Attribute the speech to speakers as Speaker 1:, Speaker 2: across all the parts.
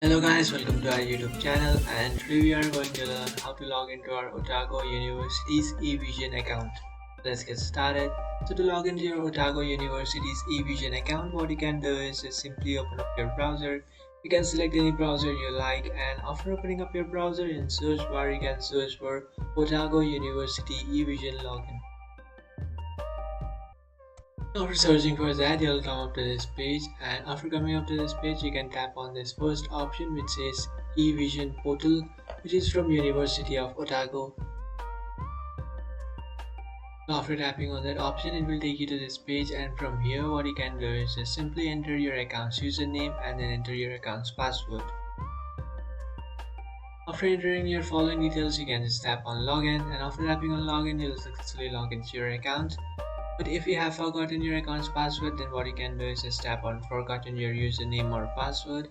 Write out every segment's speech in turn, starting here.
Speaker 1: Hello guys, welcome to our YouTube channel, and today we are going to learn how to log into our Otago University's eVision account. Let's get started. So to log into your Otago University's eVision account, what you can do is just simply open up your browser. You can select any browser you like, and after opening up your browser in search bar, you can search for Otago University eVision login. After searching for that, you'll come up to this page, and after coming up to this page, you can tap on this first option which says eVision portal, which is from University of Otago. After tapping on that option, it will take you to this page, and from here what you can do is just simply enter your account's username and then enter your account's password. After entering your following details, you can just tap on login, and after tapping on login, you'll successfully log into your account. But if you have forgotten your account's password, then what you can do is just tap on forgotten your username or password.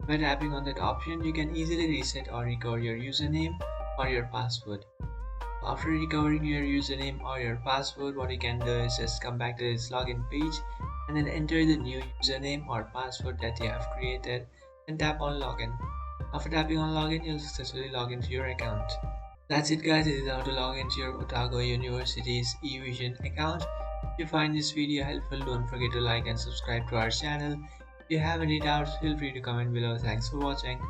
Speaker 1: By tapping on that option, you can easily reset or recover your username or your password. After recovering your username or your password, what you can do is just come back to this login page and then enter the new username or password that you have created and tap on login. After tapping on login, you'll successfully log into your account. That's it guys, this is how to log into your Otago University's eVision account. If you find this video helpful, don't forget to like and subscribe to our channel. If you have any doubts, feel free to comment below. Thanks for watching.